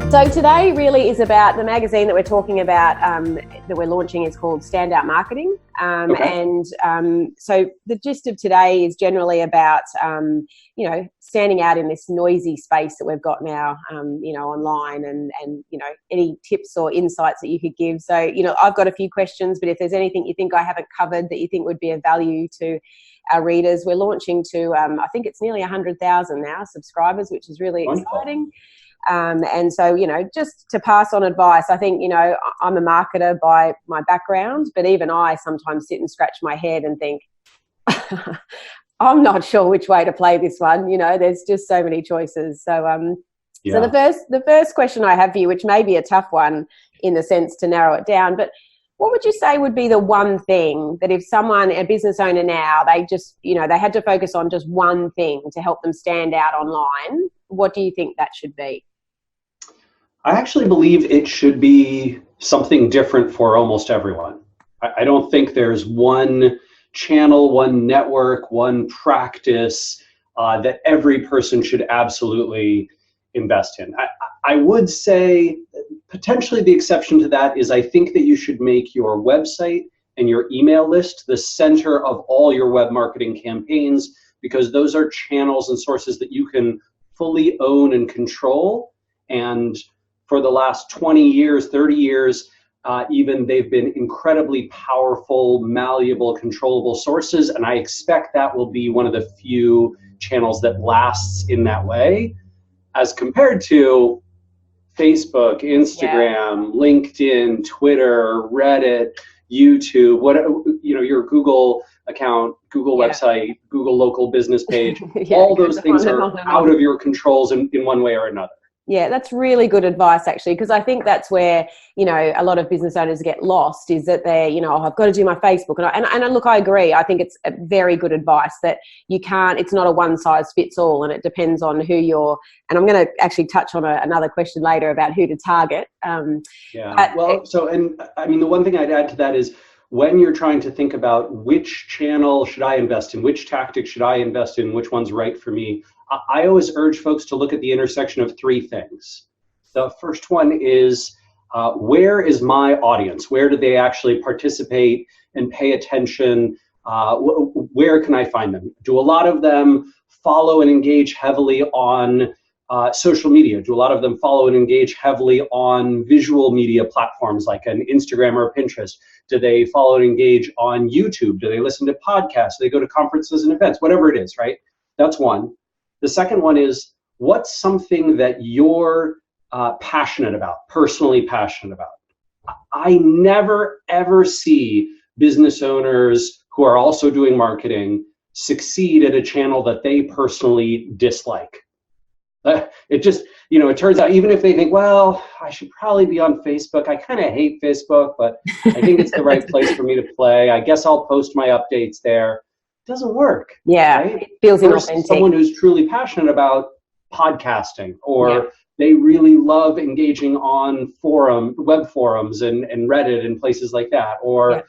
So today really is about the magazine that we're talking about, that we're launching is called STANDOUT Marketing. So the gist of today is generally about, standing out in this noisy space that we've got now, online and any tips or insights that you could give. So, I've got a few questions, but if there's anything you think I haven't covered that you think would be of value to our readers, we're launching to, I think it's nearly 100,000 now subscribers, which is really exciting. And so, just to pass on advice, I think, I'm a marketer by my background, but even I sometimes sit and scratch my head and think, I'm not sure which way to play this one. There's just so many choices. So, So the first question I have for you, which may be a tough one in the sense to narrow it down, but what would you say would be the one thing that if someone, a business owner now, they just, they had to focus on just one thing to help them stand out online, what do you think that should be? I actually believe it should be something different for almost everyone. I don't think there's one channel, one network, one practice that every person should absolutely invest in. I would say potentially the exception to that is I think that you should make your website and your email list the center of all your web marketing campaigns, because those are channels and sources that you can fully own and control. And for the last 20 years, 30 years, even they've been incredibly powerful, malleable, controllable sources. And I expect that will be one of the few channels that lasts in that way, as compared to Facebook, Instagram, LinkedIn, Twitter, Reddit, YouTube, your Google account, Google website, Google local business page. All those things are out of your controls in one way or another. Yeah, that's really good advice, actually, because I think that's where, a lot of business owners get lost, is that they're, I've got to do my Facebook. And look, I agree. I think it's a very good advice that it's not a one size fits all, and it depends on who you're, and I'm going to actually touch on another question later about who to target. The one thing I'd add to that is when you're trying to think about which channel should I invest in, which tactic should I invest in, which one's right for me, I always urge folks to look at the intersection of three things. The first one is, where is my audience? Where do they actually participate and pay attention? Where can I find them? Do a lot of them follow and engage heavily on social media? Do a lot of them follow and engage heavily on visual media platforms like an Instagram or a Pinterest? Do they follow and engage on YouTube? Do they listen to podcasts? Do they go to conferences and events? Whatever it is, right? That's one. The second one is, what's something that you're passionate about, personally passionate about? I never, ever see business owners who are also doing marketing succeed at a channel that they personally dislike. It just, it turns out, even if they think, well, I should probably be on Facebook. I kind of hate Facebook, but I think it's the right place for me to play. I guess I'll post my updates there. Doesn't work. Yeah, right? It feels inauthentic. Someone who's truly passionate about podcasting, or they really love engaging on web forums and Reddit and places like that, or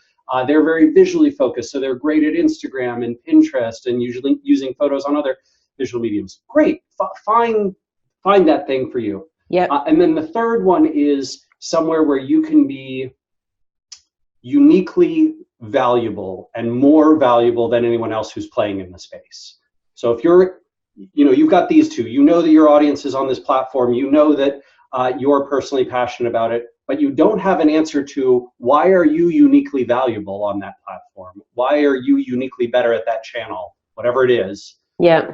they're very visually focused, so they're great at Instagram and Pinterest and usually using photos on other visual mediums. Great, find that thing for you. And then the third one is somewhere where you can be uniquely valuable and more valuable than anyone else who's playing in the space. So if you've got these two, that your audience is on this platform, that you're personally passionate about it, but you don't have an answer to why are you uniquely valuable on that platform? Why are you uniquely better at that channel? Whatever it is. Yeah.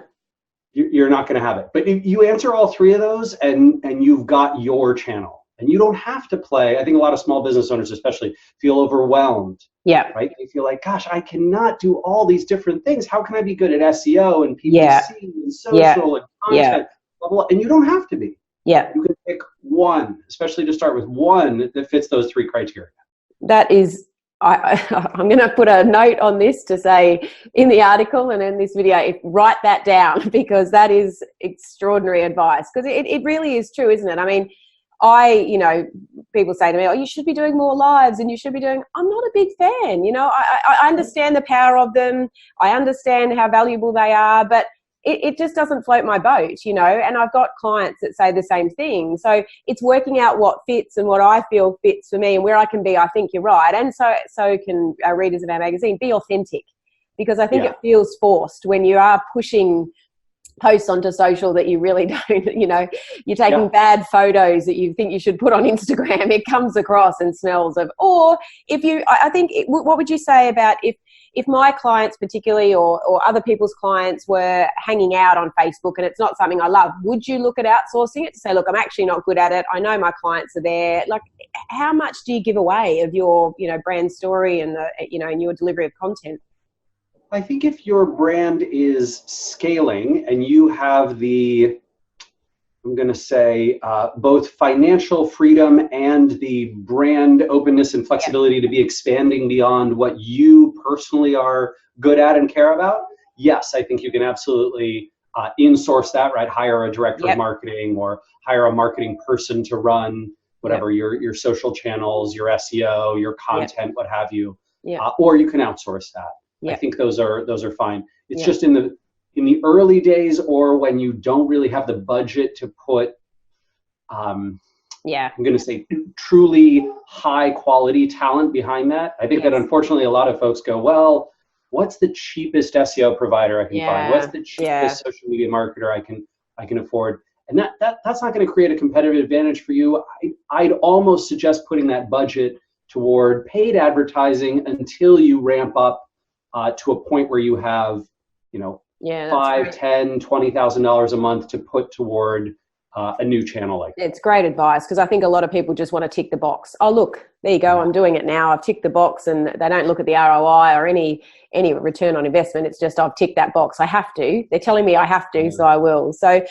You're not going to have it. But if you answer all three of those and you've got your channel. And you don't have to play. I think a lot of small business owners especially feel overwhelmed. Yeah. Right? They feel like, gosh, I cannot do all these different things. How can I be good at SEO and PPC and social and content? Blah, blah, blah. And you don't have to be. Yeah. You can pick one, especially to start with, one that fits those three criteria. That is, I'm going to put a note on this to say in the article and in this video, write that down, because that is extraordinary advice. Because it really is true, isn't it? I mean, people say to me, oh, you should be doing more lives and you should be doing, I'm not a big fan. I understand the power of them. I understand how valuable they are, but it just doesn't float my boat, you know, and I've got clients that say the same thing. So it's working out what fits and what I feel fits for me and where I can be. I think you're right. And so can our readers of our magazine be authentic, because I think it feels forced when you are pushing posts onto social that you really don't, you know, you're taking bad photos that you think you should put on Instagram. It comes across and smells of, or if you, I think, what would you say about if my clients particularly or other people's clients were hanging out on Facebook and it's not something I love, would you look at outsourcing it to say, look, I'm actually not good at it. I know my clients are there. Like, how much do you give away of your, you know, brand story and the, you know, and your delivery of content? I think if your brand is scaling and you have the, I'm going to say, both financial freedom and the brand openness and flexibility to be expanding beyond what you personally are good at and care about, yes, I think you can absolutely in-source that, right? Hire a director of marketing or hire a marketing person to run whatever your social channels, your SEO, your content, what have you. Or you can outsource that. I think those are fine. It's just in the early days, or when you don't really have the budget to put, I'm going to say, truly high quality talent behind that. I think that unfortunately a lot of folks go, well, what's the cheapest SEO provider I can find? What's the cheapest social media marketer I can afford? And that's not going to create a competitive advantage for you. I'd almost suggest putting that budget toward paid advertising until you ramp up to a point where you have, you know, $5,000, $10,000, $20,000 a month to put toward a new channel like that. It's great advice, because I think a lot of people just want to tick the box. Oh, look, there you go. I'm doing it now. I've ticked the box, and they don't look at the ROI or any return on investment. It's just, I've ticked that box. I have to. They're telling me I have to, so I will. So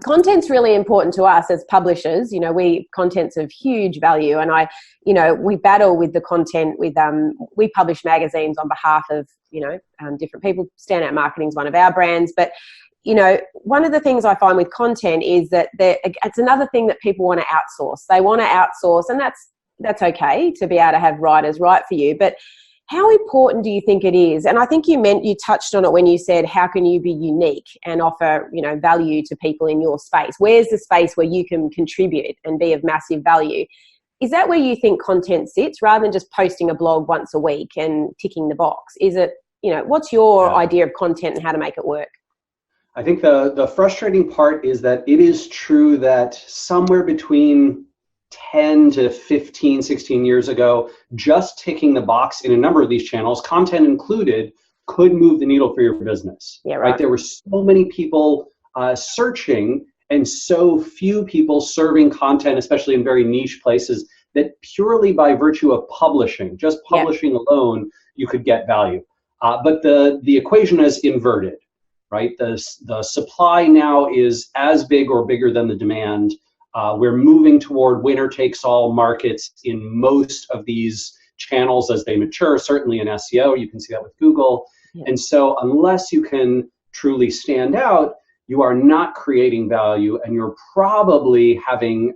content's really important to us as publishers. You know, content's of huge value, and we battle with the content with, we publish magazines on behalf of, you know, different people. Standout Marketing is one of our brands, but, you know, one of the things I find with content is that it's another thing that people want to outsource. They want to outsource, and that's okay to be able to have writers write for you, but how important do you think it is? And I think you touched on it when you said, how can you be unique and offer, you know, value to people in your space? Where's the space where you can contribute and be of massive value? Is that where you think content sits, rather than just posting a blog once a week and ticking the box? Is it, you know, what's your idea of content and how to make it work? I think the frustrating part is that it is true that somewhere between 10 to 15, 16 years ago, just ticking the box in a number of these channels, content included, could move the needle for your business. Yeah, right. There were so many people searching and so few people serving content, especially in very niche places, that purely by virtue of publishing, just publishing alone, you could get value. But the equation is inverted, right? The supply now is as big or bigger than the demand. We're moving toward winner-takes-all markets in most of these channels as they mature, certainly in SEO. You can see that with Google. And so unless you can truly stand out, you are not creating value, and you're probably having,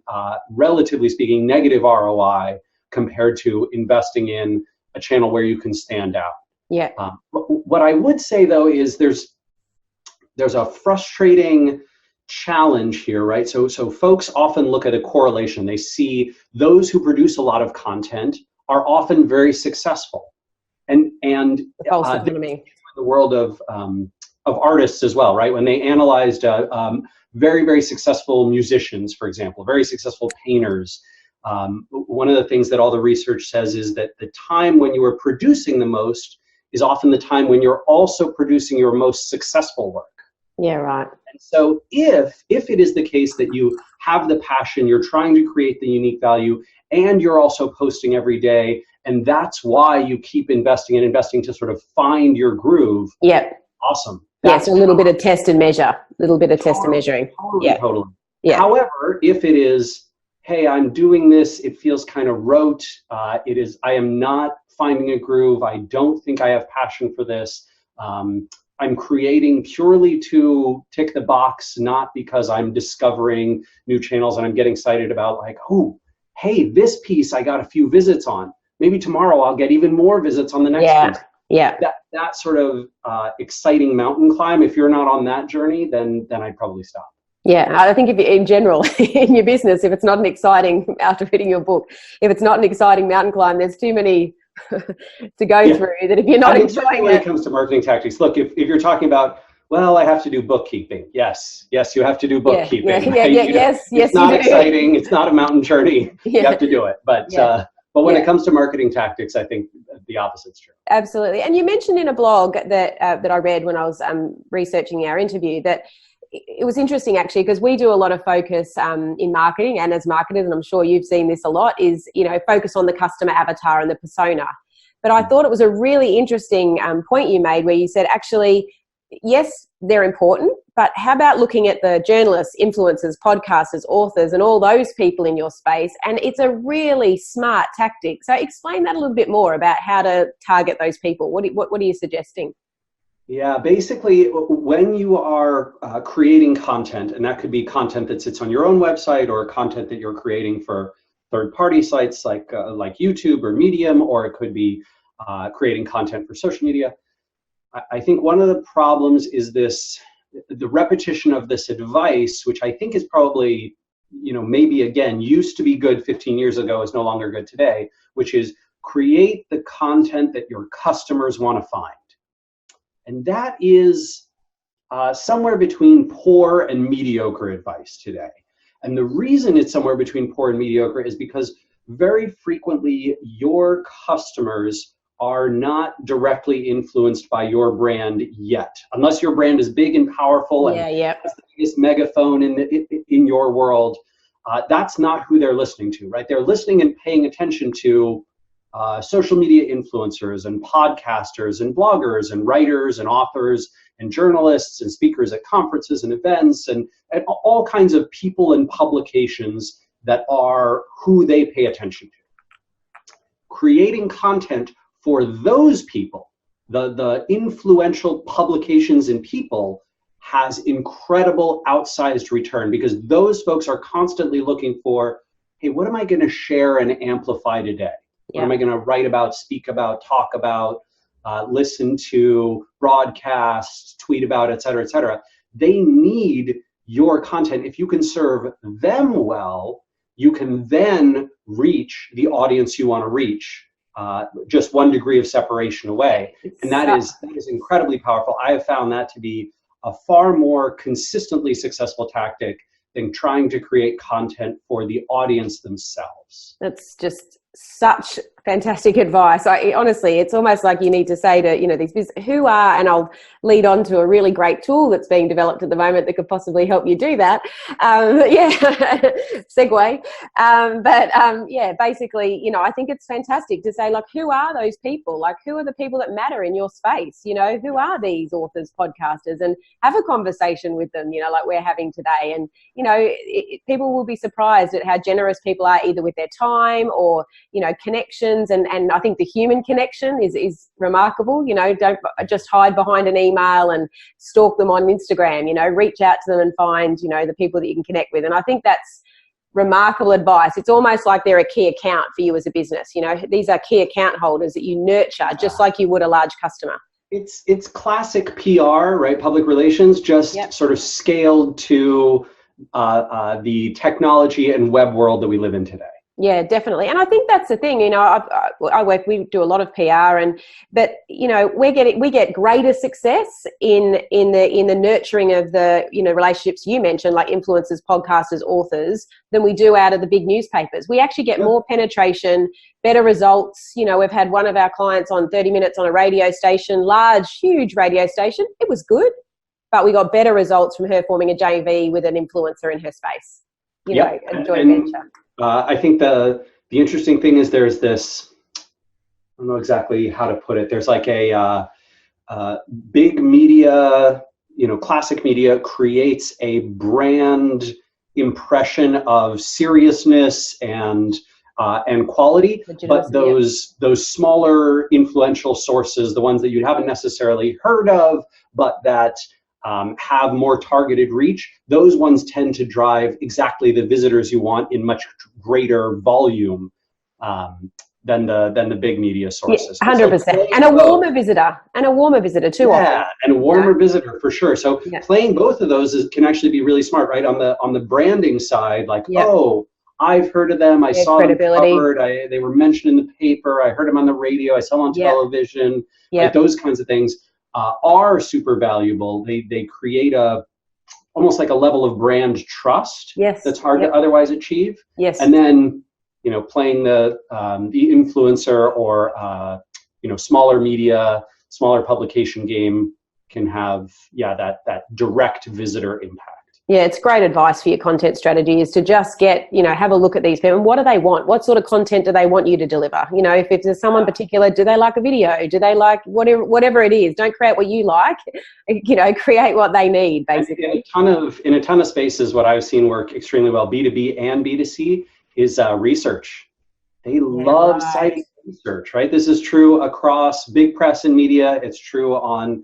relatively speaking, negative ROI compared to investing in a channel where you can stand out. Yeah. What I would say, though, is there's a frustrating challenge here, right? So folks often look at a correlation. They see those who produce a lot of content are often very successful, and the world of artists as well, right? When they analyzed very, very successful musicians, for example, very successful painters, one of the things that all the research says is that the time when you are producing the most is often the time when you're also producing your most successful work. Yeah, right. And so if it is the case that you have the passion, you're trying to create the unique value, and you're also posting every day, and that's why you keep investing to sort of find your groove. Yeah. Awesome. Yes, a little bit of test and measure, a little bit of test and measuring. Totally. Yeah. However, if it is, hey, I'm doing this, it feels kind of rote, I am not finding a groove, I don't think I have passion for this, I'm creating purely to tick the box, not because I'm discovering new channels and I'm getting excited about, like, oh, hey, this piece I got a few visits on. Maybe tomorrow I'll get even more visits on the next piece. Yeah. That sort of exciting mountain climb, if you're not on that journey, then I'd probably stop. Yeah, I think if in general, in your business, if it's not an exciting, after reading your book, if it's not an exciting mountain climb, there's too many to go through that if you're not enjoying when it. it comes to marketing tactics, look, if you're talking about, well, I have to do bookkeeping. Yes, you have to do bookkeeping. Yes, it's not exciting. It's not a mountain journey. You have to do it. But when it comes to marketing tactics, I think the opposite's true. Absolutely. And you mentioned in a blog that I read when I was researching our interview that it was interesting actually, because we do a lot of focus in marketing, and as marketers, and I'm sure you've seen this a lot, is, focus on the customer avatar and the persona. But I thought it was a really interesting point you made where you said, actually, yes, they're important, but how about looking at the journalists, influencers, podcasters, authors, and all those people in your space? And it's a really smart tactic. So explain that a little bit more about how to target those people. What are you suggesting? Yeah, basically, when you are creating content, and that could be content that sits on your own website or content that you're creating for third-party sites like YouTube or Medium, or it could be creating content for social media. I think one of the problems is the repetition of this advice, which I think is probably, maybe again, used to be good 15 years ago, is no longer good today, which is create the content that your customers want to find. And that is somewhere between poor and mediocre advice today. And the reason it's somewhere between poor and mediocre is because very frequently your customers are not directly influenced by your brand yet, unless your brand is big and powerful and that's the biggest megaphone in your world. That's not who they're listening to, right? They're listening and paying attention to social media influencers and podcasters and bloggers and writers and authors and journalists and speakers at conferences and events and all kinds of people and publications that are who they pay attention to. Creating content for those people, the influential publications and people, has incredible outsized return, because those folks are constantly looking for, hey, what am I going to share and amplify today? What am I going to write about, speak about, talk about, listen to, broadcast, tweet about, et cetera, et cetera. They need your content. If you can serve them well, you can then reach the audience you want to reach, just one degree of separation away. And that is incredibly powerful. I have found that to be a far more consistently successful tactic than trying to create content for the audience themselves. That's just such fantastic advice. Honestly, it's almost like you need to say to, these business, who are, and I'll lead on to a really great tool that's being developed at the moment that could possibly help you do that. Segue. Basically, I think it's fantastic to say, like, who are those people? Like, who are the people that matter in your space? Who are these authors, podcasters, and have a conversation with them, like we're having today. And, people will be surprised at how generous people are, either with their time or, connections. And I think the human connection is remarkable. Don't just hide behind an email and stalk them on Instagram. Reach out to them and find, the people that you can connect with. And I think that's remarkable advice. It's almost like they're a key account for you as a business. These are key account holders that you nurture just like you would a large customer. It's classic PR, right? Public relations, just sort of scaled to the technology and web world that we live in today. Yeah, definitely. And I think that's the thing, we do a lot of PR, but we get greater success in the nurturing of the, relationships you mentioned, like influencers, podcasters, authors, than we do out of the big newspapers. We actually get more penetration, better results. We've had one of our clients on 30 Minutes on a radio station, huge radio station. It was good, but we got better results from her forming a JV with an influencer in her space. A joint venture. I think the interesting thing is there's this, I don't know exactly how to put it. There's like a big media, classic media creates a brand impression of seriousness and quality, but those smaller influential sources, the ones that you haven't necessarily heard of, but that have more targeted reach, those ones tend to drive exactly the visitors you want in much greater volume. than the big media sources. 100%. And a warmer visitor too. Yeah, and a warmer visitor for sure. So playing both of those can actually be really smart, right? On the branding side, like, oh, I've heard of them. I saw them covered. They were mentioned in the paper. I heard them on the radio. I saw them on television. Like those kinds of things are super valuable. They create almost like a level of brand trust that's hard to otherwise achieve. Yes. And then, playing the influencer or smaller media, smaller publication game can have that direct visitor impact. Yeah, it's great advice for your content strategy is to just have a look at these people and what do they want? What sort of content do they want you to deliver? If there's someone particular, do they like a video? Do they like whatever it is? Don't create what you like, create what they need, basically. In a ton of spaces, what I've seen work extremely well, B2B and B2C, is research. They love citing research, right? This is true across big press and media. It's true on,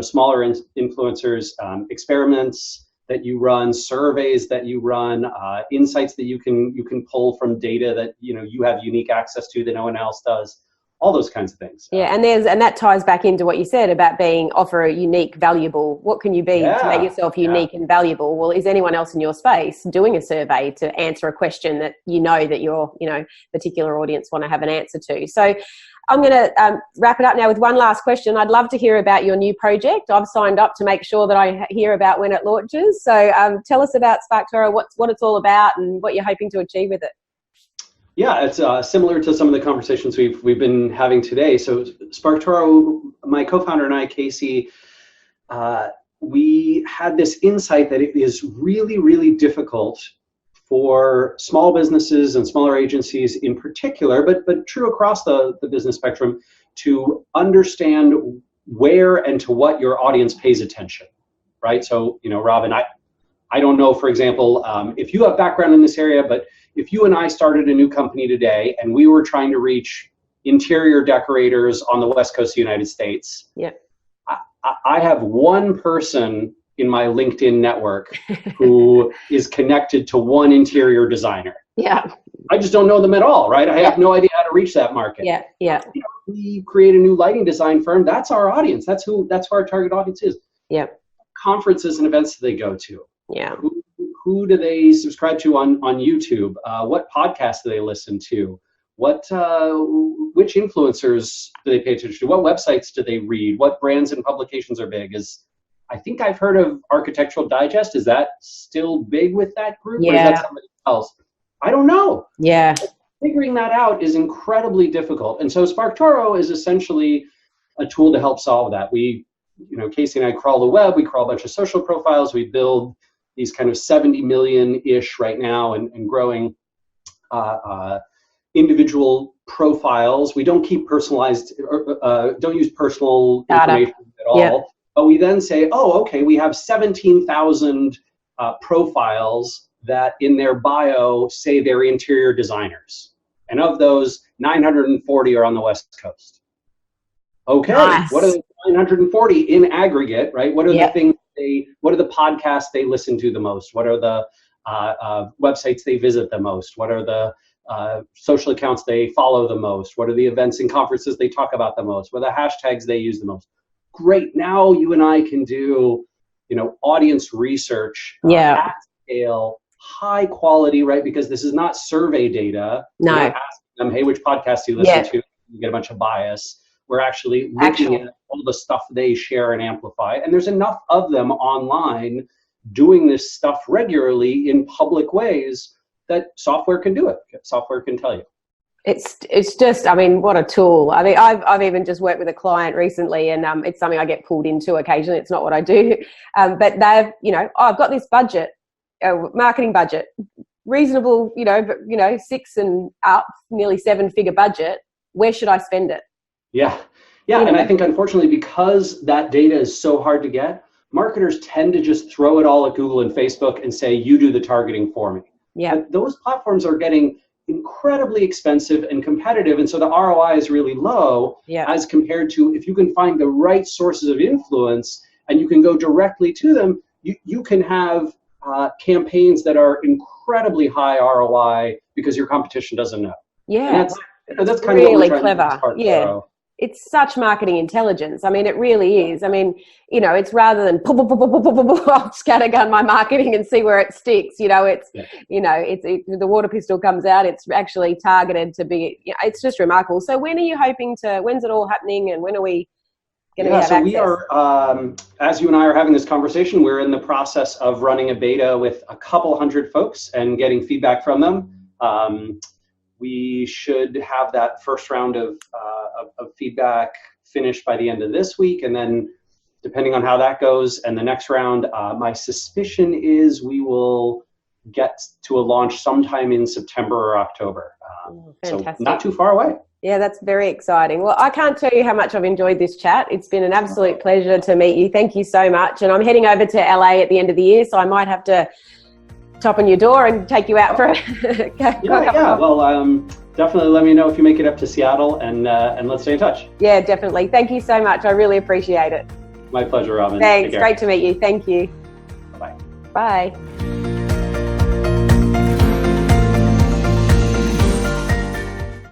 smaller influencers, experiments that you run, surveys that you run, insights that you can pull from data that you have unique access to that no one else does. All those kinds of things. Yeah, and that ties back into what you said about offer a unique, valuable. What can you be to make yourself unique and valuable? Well, is anyone else in your space doing a survey to answer a question that that your particular audience want to have an answer to? So I'm going to wrap it up now with one last question. I'd love to hear about your new project. I've signed up to make sure that I hear about when it launches. So tell us about Factura, what it's all about and what you're hoping to achieve with it. Yeah, it's similar to some of the conversations we've been having today. So Factura, my co-founder and I, Casey, we had this insight that it is really, really difficult for small businesses and smaller agencies in particular, but true across the business spectrum, to understand where and to what your audience pays attention, right? So, Robin, I don't know, for example, if you have background in this area, but if you and I started a new company today and we were trying to reach interior decorators on the West Coast of the United States, I have one person in my LinkedIn network who is connected to one interior designer. Yeah. I just don't know them at all, right? I have no idea how to reach that market. Yeah. We create a new lighting design firm. That's our audience. That's who our target audience is. Yeah. Conferences and events do they go to? Yeah. Who do they subscribe to on YouTube? What podcasts do they listen to? Which influencers do they pay attention to? What websites do they read? What brands and publications are big? I think I've heard of Architectural Digest. Is that still big with that group? Or is that somebody else? I don't know. Yeah. Figuring that out is incredibly difficult. And so Factura is essentially a tool to help solve that. Casey and I crawl the web. We crawl a bunch of social profiles. We build these kind of 70 million-ish right now and growing individual profiles. We don't keep personalized, don't use personal information at all. Yep. But we then say, okay, we have 17,000 profiles that in their bio say they're interior designers. And of those, 940 are on the West Coast. Okay, nice. What are the 940 in aggregate, right? What are the things what are the podcasts they listen to the most? What are the websites they visit the most? What are the social accounts they follow the most? What are the events and conferences they talk about the most? What are the hashtags they use the most? Great, now you and I can do, audience research at scale, high quality, right? Because this is not survey data. No. We're not asking them, hey, which podcast do you listen to? You get a bunch of bias. We're actually looking at all the stuff they share and amplify. And there's enough of them online doing this stuff regularly in public ways that software can do it. Software can tell you. It's just, what a tool. I've even just worked with a client recently, and it's something I get pulled into occasionally. It's not what I do, but they've, I've got this budget, marketing budget, reasonable, but 6 and up, nearly 7-figure budget. Where should I spend it? Yeah. And I think unfortunately, because that data is so hard to get, marketers tend to just throw it all at Google and Facebook and say, you do the targeting for me. Yeah. But those platforms are getting incredibly expensive and competitive, and so the ROI is really low as compared to if you can find the right sources of influence and you can go directly to them, you can have campaigns that are incredibly high ROI because your competition doesn't know. Yeah. that's kind of what we're really trying clever. to spark Yeah. grow. It's such marketing intelligence. I mean, it really is. I mean, you know, it's rather than I'll scattergun my marketing and see where it sticks. You know, it's, you know, the water pistol comes out. It's actually targeted to be, you know, it's just remarkable. So when's it all happening, and when are we going to have access? We are, as you and I are having this conversation, we're in the process of running a beta with a couple hundred folks and getting feedback from them. We should have that first round of feedback finished by the end of this week, and then depending on how that goes and the next round, my suspicion is we will get to a launch sometime in September or October. So not too far away. Yeah, that's very exciting. Well, I can't tell you how much I've enjoyed this chat. It's been an absolute pleasure to meet you. Thank you so much. And I'm heading over to LA at the end of the year, so I might have to tap on your door and take you out for Well, definitely let me know if you make it up to Seattle, and let's stay in touch. Yeah, definitely. Thank you so much. I really appreciate it. My pleasure, Robin. Thanks. Great to meet you. Thank you. Bye. Bye.